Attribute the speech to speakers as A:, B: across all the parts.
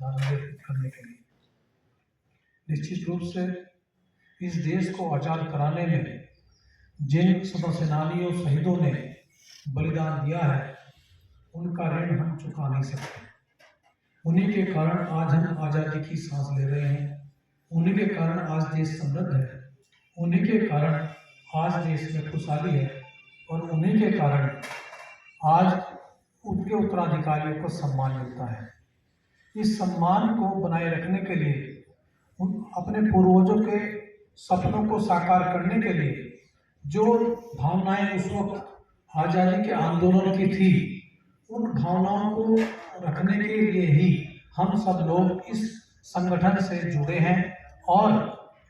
A: ध्यान निर्देशित करने के लिए। निश्चित रूप से इस देश को आजाद कराने में जिन स्वतंत्र सेनानियों शहीदों ने बलिदान दिया है, उनका ऋण हम चुका नहीं सकते। उन्हीं के कारण आज हम आज़ादी की सांस ले रहे हैं, उन्हीं के कारण आज देश समृद्ध है, उन्हीं के कारण आज देश में खुशहाली है, और उन्हीं के कारण आज उनके उत्तराधिकारियों को सम्मान मिलता है। इस सम्मान को बनाए रखने के लिए, अपने पूर्वजों के सपनों को साकार करने के लिए जो भावनाएं उस वक्त आज़ादी के आंदोलन की थी, उन भावनाओं को रखने के लिए ही हम सब लोग इस संगठन से जुड़े हैं। और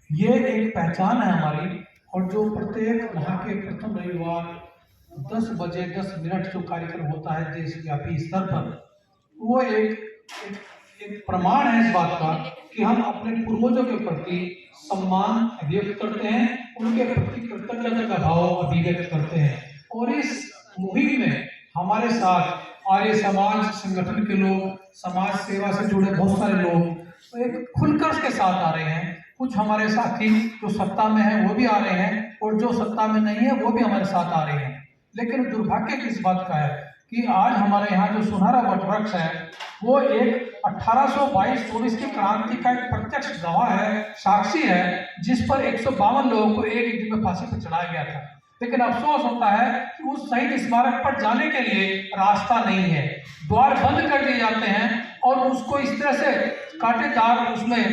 A: ये एक पहचान है हमारी, और जो प्रत्येक माह के प्रथम रविवार 10 बजे 10 मिनट जो कार्यक्रम होता है देशव्यापी स्तर पर, वो एक प्रमाण है इस बात का कि हम अपने पूर्वजों के प्रति सम्मान व्यक्त करते हैं, उनके प्रति कृतज्ञता का भाव अभिव्यक्त करते हैं। और इस मुहिम में हमारे साथ आर्य समाज संगठन के लोग, समाज सेवा से जुड़े बहुत सारे लोग एक खुलकर के साथ आ रहे हैं। कुछ हमारे साथी जो सत्ता में है वो भी आ रहे हैं, और जो सत्ता में नहीं है वो भी हमारे साथ आ रहे हैं। लेकिन दुर्भाग्य किस बात का है कि आज हमारे यहाँ जो सुनहरा वटवृक्ष है, वो एक 1822-24 की क्रांति का एक प्रत्यक्ष गवाह है, साक्षी है, जिस पर 152 लोगों को एक दिन में फांसी पर चढ़ाया गया था। लेकिन अफसोस होता है कि उस शहीद स्मारक पर जाने के लिए रास्ता नहीं है, द्वार बंद कर दिए जाते हैं, और उसको इस तरह से कांटेदार उसमें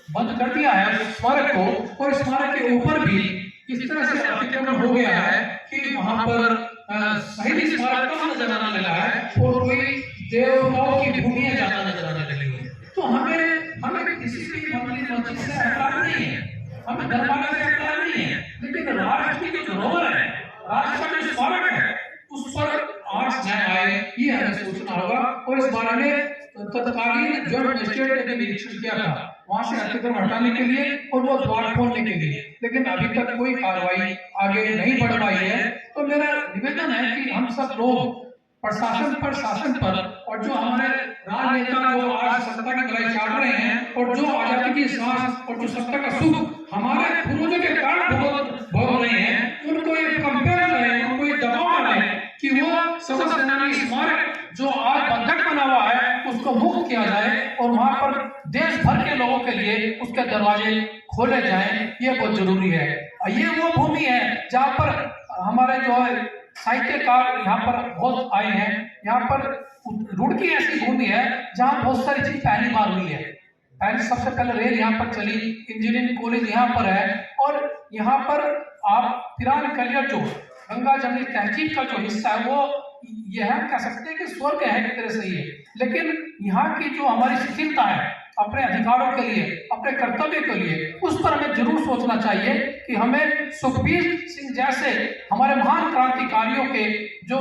A: बंद कर दिया है स्मारक को, और स्मारक के ऊपर भी इस तरह से अतिक्रमण हो गया है कि वहां पर शहीद स्मारक कम नजर आने लगा है, और कोई देवताओं की भूमियां ज्यादा नजर आने लगी है। तो हमें किसी भी मंदिर मस्जिद से ऐतराज नहीं है, हमें दरबार से ऐतराज नहीं है, लेकिन राष्ट्र की जो धरोहर है, राष्ट्र का जो स्मारक है, उस पर आज न्याय आए, ये हमें सोचना होगा। और इस बारे में तत्कालीन जॉइंट मजिस्ट्रेट ने निरीक्षण किया था वहां से अतिक्रमण हटाने के लिए और वो द्वार खोलने के लिए, लेकिन अभी तक कोई कार्रवाई आगे नहीं बढ़ पाई है। तो मेरा निवेदन है कि हम सब लोग प्रशासन पर, शासन पर, और जो हमारे राजनेता जो आज सत्ता की कलाई चाट रहे हैं, और जो आजादी की सांस और जो सत्ता का सुख हमारे पूर्वजों के कारण भोग रहे हैं, उनको ये कंपेयर करें, उनको ये दबाव डालें कि वो स्वतंत्र सेनानी स्मारक जो आज बंधक बना हुआ है उसको मुक्त किया जाए, और वहां पर देश भर के लोगों के लिए उसके दरवाजे खोले जाएं। ये बहुत जरूरी है। ये वो भूमि है जहाँ पर हमारे जो है साहित्यकार यहाँ पर बहुत आए हैं। यहाँ पर रुड़की ऐसी भूमि है जहाँ बहुत सारी चीज पहली बार हुई है। पहले सबसे पहले रेल यहाँ पर चली, इंजीनियरिंग कॉलेज यहाँ पर है, और यहाँ पर आप पिरान कलियर जो गंगा जमनी तहजीब का जो हिस्सा है वो यह हम कह सकते हैं कि स्वर्ग है एक तरह से ये। लेकिन यहाँ की जो हमारी शिथिलता है अपने अधिकारों के लिए, अपने कर्तव्य के लिए, उस पर हमें जरूर सोचना चाहिए कि हमें सुखबीर सिंह जैसे हमारे महान क्रांतिकारियों के जो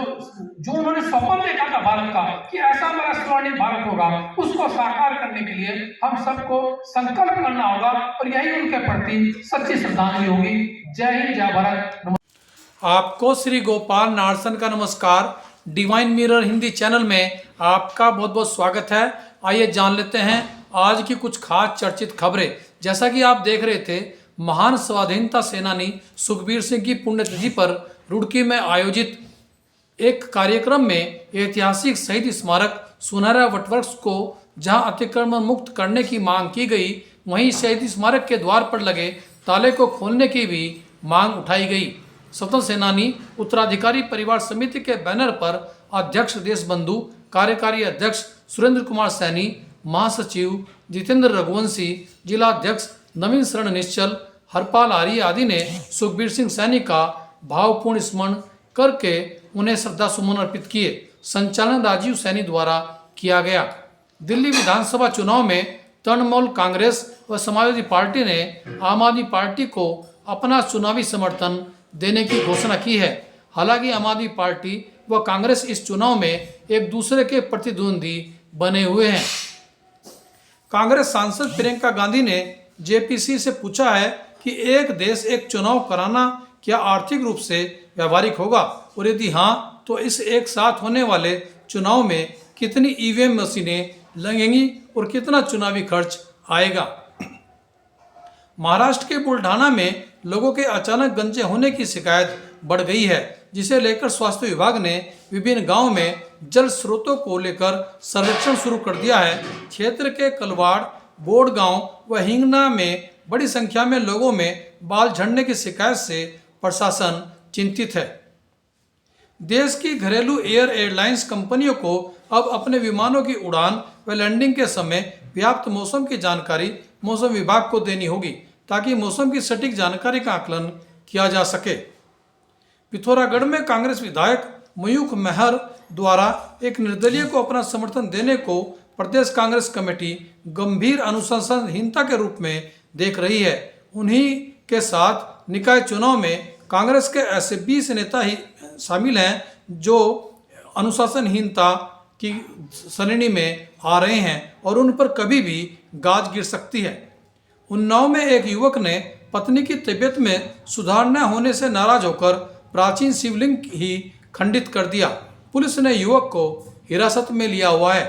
A: उन्होंने सपन देखा था भारत का कि ऐसा हमारा स्वर्णिम भारत होगा, उसको साकार करने के लिए हम सबको संकल्प करना होगा, और यही उनके प्रति सच्ची श्रद्धांजलि होगी। जय हिंद, जय भारत।
B: आपको श्री गोपाल नारसन का नमस्कार। डिवाइन मिरर हिंदी चैनल में आपका बहुत बहुत स्वागत है। आइए जान लेते हैं आज की कुछ खास चर्चित खबरें। जैसा कि आप देख रहे थे, महान स्वाधीनता सेनानी सुखबीर सिंह की पुण्यतिथि पर रुड़की में आयोजित एक कार्यक्रम में ऐतिहासिक शहीद स्मारक सुनहरा वटवृक्ष को जहां अतिक्रमण मुक्त करने की मांग की गई, वहीं शहीद स्मारक के द्वार पर लगे ताले को खोलने की भी मांग उठाई गई। स्वतंत्र सेनानी उत्तराधिकारी परिवार समिति के बैनर पर अध्यक्ष देशबंधु, कार्यकारी अध्यक्ष सुरेंद्र कुमार सैनी, महासचिव जितेंद्र रघुवंशी, जिला अध्यक्ष नवीन शरण निश्चल, हरपाल आर्य आदि ने सुखबीर सिंह सैनी का भावपूर्ण स्मरण करके उन्हें श्रद्धा सुमन अर्पित किए। संचालन राजीव सैनी द्वारा किया गया। दिल्ली विधानसभा चुनाव में तृणमूल कांग्रेस व समाजवादी पार्टी ने आम आदमी पार्टी को अपना चुनावी समर्थन देने की घोषणा की है। हालांकि आम आदमी पार्टी व कांग्रेस इस चुनाव में एक दूसरे के प्रतिद्वंदी बने हुए हैं। कांग्रेस सांसद प्रियंका गांधी ने जेपीसी से पूछा है कि एक देश एक चुनाव कराना क्या आर्थिक रूप से व्यावहारिक होगा, और यदि हाँ तो इस एक साथ होने वाले चुनाव में कितनी ईवीएम मशीनें लगेंगी और कितना चुनावी खर्च आएगा। महाराष्ट्र के बुल्ढाना में लोगों के अचानक गंजे होने की शिकायत बढ़ गई है, जिसे लेकर स्वास्थ्य विभाग ने विभिन्न गांवों में जल स्रोतों को लेकर सर्वेक्षण शुरू कर दिया है। क्षेत्र के कलवाड़, बोडगांव व हिंगना में बड़ी संख्या में लोगों में बाल झड़ने की शिकायत से प्रशासन चिंतित है। देश की घरेलू एयरलाइंस कंपनियों को अब अपने विमानों की उड़ान व लैंडिंग के समय पर्याप्त मौसम की जानकारी मौसम विभाग को देनी होगी, ताकि मौसम की सटीक जानकारी का आकलन किया जा सके। पिथौरागढ़ में कांग्रेस विधायक मयूख मेहर द्वारा एक निर्दलीय को अपना समर्थन देने को प्रदेश कांग्रेस कमेटी गंभीर अनुशासनहीनता के रूप में देख रही है। उन्हीं के साथ निकाय चुनाव में कांग्रेस के ऐसे 20 नेता ही शामिल हैं जो अनुशासनहीनता की श्रेणी में आ रहे हैं और उन पर कभी भी गाज गिर सकती है। उन्नाव में एक युवक ने पत्नी की तबीयत में सुधार न होने से नाराज होकर प्राचीन शिवलिंग ही खंडित कर दिया। पुलिस ने युवक को हिरासत में लिया हुआ है।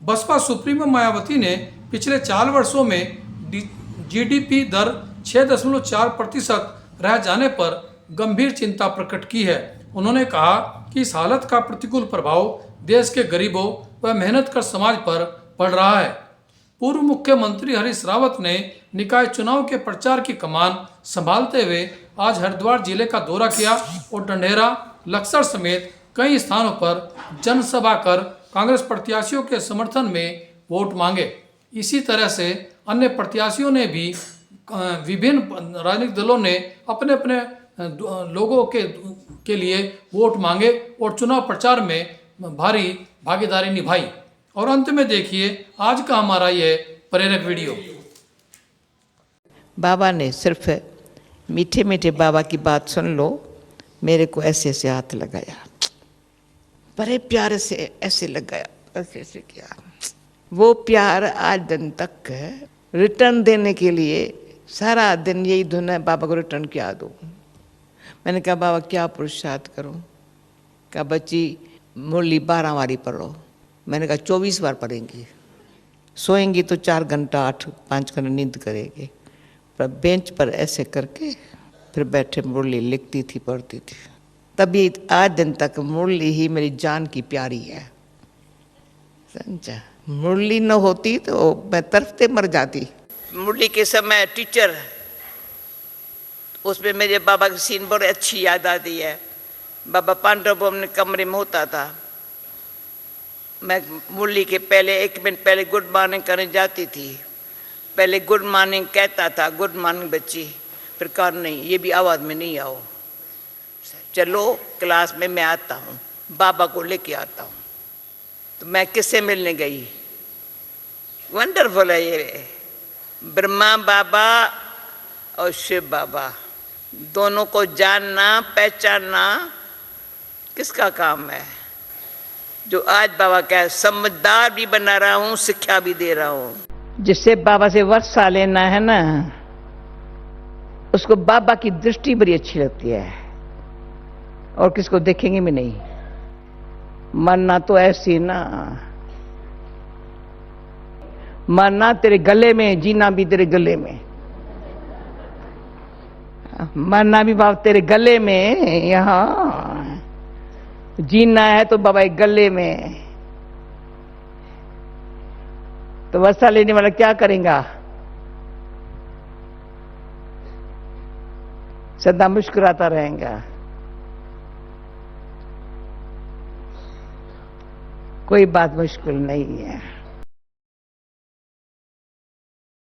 B: बसपा सुप्रीमो मायावती ने पिछले 4 वर्षों में जीडीपी दर 6.4% रह जाने पर गंभीर चिंता प्रकट की है। उन्होंने कहा कि इस हालत का प्रतिकूल प्रभाव देश के गरीबों व मेहनत कर समाज पर पड़ रहा है। पूर्व मुख्यमंत्री हरीश रावत ने निकाय चुनाव के प्रचार की कमान संभालते हुए आज हरिद्वार जिले का दौरा किया और ढंढेरा, लक्सर समेत कई स्थानों पर जनसभा कर कांग्रेस प्रत्याशियों के समर्थन में वोट मांगे। इसी तरह से अन्य प्रत्याशियों ने भी विभिन्न राजनीतिक दलों ने अपने अपने लोगों के लिए वोट मांगे और चुनाव प्रचार में भारी भागीदारी निभाई। और अंत में देखिए आज का हमारा ये प्रेरक वीडियो।
C: बाबा ने सिर्फ मीठे मीठे बाबा की बात सुन लो, मेरे को ऐसे ऐसे हाथ लगाया, बड़े प्यार से ऐसे लगाया, ऐसे ऐसे किया। वो प्यार आज दिन तक रिटर्न देने के लिए सारा दिन यही धुन है, बाबा को रिटर्न क्या दूँ। मैंने कहा बाबा क्या पुरुषार्थ करूँ। कहा बच्ची मुरली 12 बारी पढ़ो। मैंने कहा 24 बार पढ़ेंगी, सोएंगी तो 4 घंटा 5 घंटा नींद करेगी। पर बेंच पर ऐसे करके फिर बैठे मुरली लिखती थी, पढ़ती थी। तभी आज दिन तक मुरली ही मेरी जान की प्यारी है, समझा। मुरली न होती तो मैं तरफते मर जाती। मुरली के समय टीचर, उसमें मेरे बाबा की सीन बड़ी अच्छी याद आती है। बाबा पांडव अपने कमरे में होता था, मैं मुरली के पहले 1 मिनट पहले गुड मॉर्निंग करने जाती थी। पहले गुड मॉर्निंग कहता था, गुड मॉर्निंग बच्ची, फिर कहा नहीं ये भी आवाज़ में नहीं आओ, चलो क्लास में मैं आता हूँ, बाबा को लेके आता हूँ। तो मैं किससे मिलने गई, वंडरफुल है ये, ब्रह्मा बाबा और शिव बाबा दोनों को जानना पहचानना किसका काम है। जो आज बाबा क्या समझदार भी बना रहा हूँ, शिक्षा भी दे रहा हूँ। जिससे बाबा से वर्षा लेना है ना, उसको बाबा की दृष्टि बड़ी अच्छी लगती है और किसको देखेंगे भी नहीं। मरना तो ऐसी ना, मरना तेरे गले में, जीना भी तेरे गले में। मरना भी बाबा तेरे गले में, यहाँ जीना है तो बाबा एक गले में। तो वर्षा लेने वाला क्या करेगा, सदा मुस्कुराता रहेगा। कोई बात मुश्किल नहीं है।